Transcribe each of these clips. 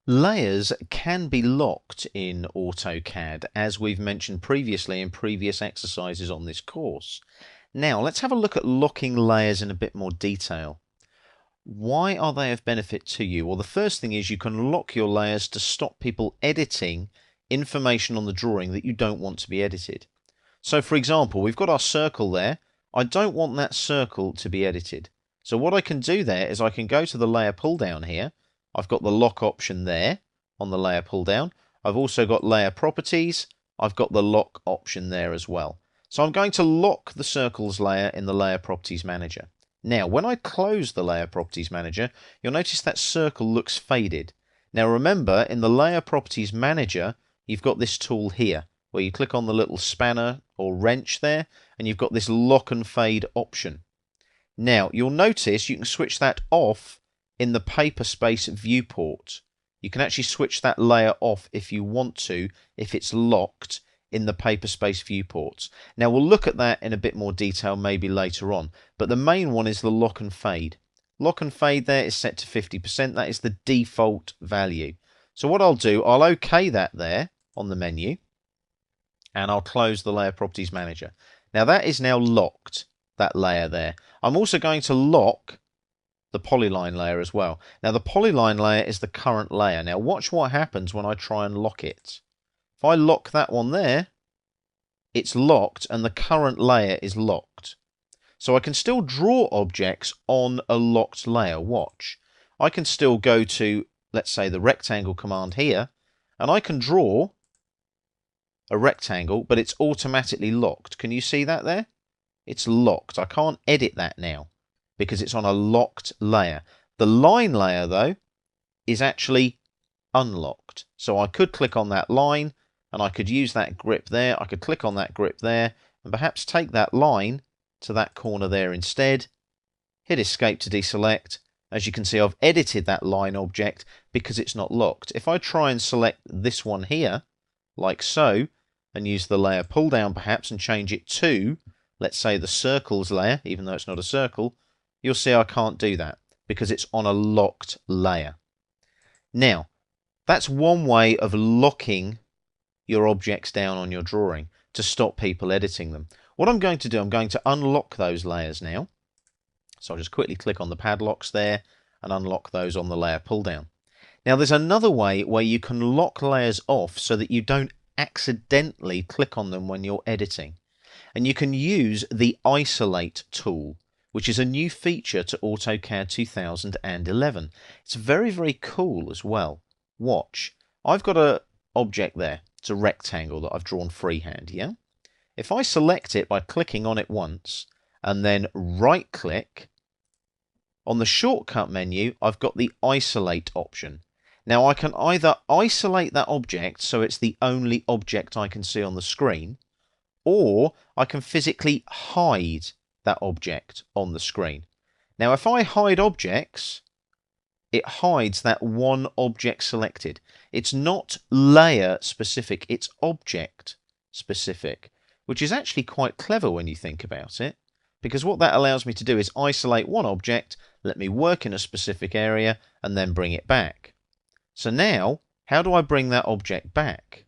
Layers can be locked in AutoCAD, as we've mentioned previously in previous exercises on this course. Now, let's have a look at locking layers in a bit more detail. Why are they of benefit to you? Well, the first thing is you can lock your layers to stop people editing information on the drawing that you don't want to be edited. So, for example, we've got our circle there. I don't want that circle to be edited. So what I can do there is I can go to the layer pull down here. I've got the lock option there on the layer pull down. I've also got layer properties. I've got the lock option there as well. So I'm going to lock the circles layer in the layer properties manager. Now, when I close the layer properties manager, you'll notice that circle looks faded. Now remember, in the layer properties manager, you've got this tool here, where you click on the little spanner or wrench there, and you've got this lock and fade option. Now, you'll notice you can switch that off in the paper space viewport. You can actually switch that layer off if you want to, if it's locked in the paper space viewports. Now, we'll look at that in a bit more detail maybe later on, but the main one is the lock and fade. Lock and fade there is set to 50%. That is the default value. So what I'll do, I'll OK that there on the menu, and I'll close the layer properties manager. Now that is now locked, that layer there. I'm also going to lock the polyline layer as well. Now the polyline layer is the current layer. Now watch what happens when I try and lock it. If I lock that one there, it's locked and the current layer is locked. So I can still draw objects on a locked layer. Watch. I can still go to, let's say, the rectangle command here, and I can draw a rectangle, but it's automatically locked. Can you see that there? It's locked. I can't edit that now because it's on a locked layer. The line layer, though, is actually unlocked. So I could click on that line and I could use that grip there. I could click on that grip there and perhaps take that line to that corner there instead. Hit escape to deselect. As you can see, I've edited that line object because it's not locked. If I try and select this one here, like so, and use the layer pull down perhaps and change it to, let's say, the circles layer, even though it's not a circle, you'll see I can't do that because it's on a locked layer. Now, that's one way of locking your objects down on your drawing to stop people editing them. What I'm going to do, I'm going to unlock those layers now. So I'll just quickly click on the padlocks there and unlock those on the layer pull down. Now there's another way where you can lock layers off so that you don't accidentally click on them when you're editing. And you can use the Isolate tool, which is a new feature to AutoCAD 2011. It's very, very cool as well. Watch. I've got an object there. It's a rectangle that I've drawn freehand, yeah? If I select it by clicking on it once and then right click, on the shortcut menu, I've got the Isolate option. Now I can either isolate that object so it's the only object I can see on the screen, or I can physically hide that object on the screen. Now if I hide objects, it hides that one object selected. It's not layer specific, it's object specific, which is actually quite clever when you think about it, because what that allows me to do is isolate one object, let me work in a specific area, and then bring it back. So now, how do I bring that object back?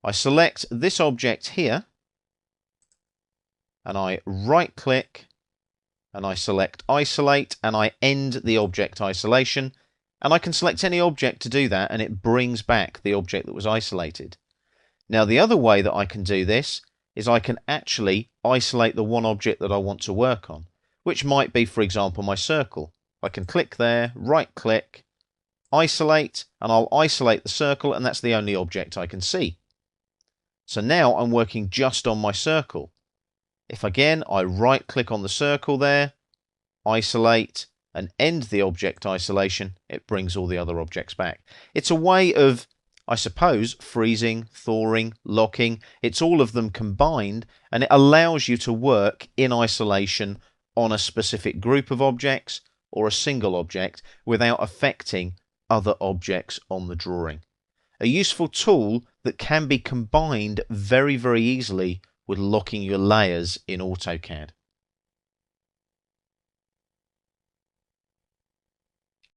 I select this object here, and I right click, and I select Isolate, and I end the object isolation, and I can select any object to do that, and it brings back the object that was isolated. Now the other way that I can do this is I can actually isolate the one object that I want to work on, which might be, for example, my circle. I can click there, right click, isolate, and I'll isolate the circle, and that's the only object I can see. So now I'm working just on my circle. If again I right click on the circle there, isolate, and end the object isolation, it brings all the other objects back. It's a way of, I suppose, freezing, thawing, locking. It's all of them combined, and it allows you to work in isolation on a specific group of objects or a single object without affecting other objects on the drawing. A useful tool that can be combined very, very easily with locking your layers in AutoCAD.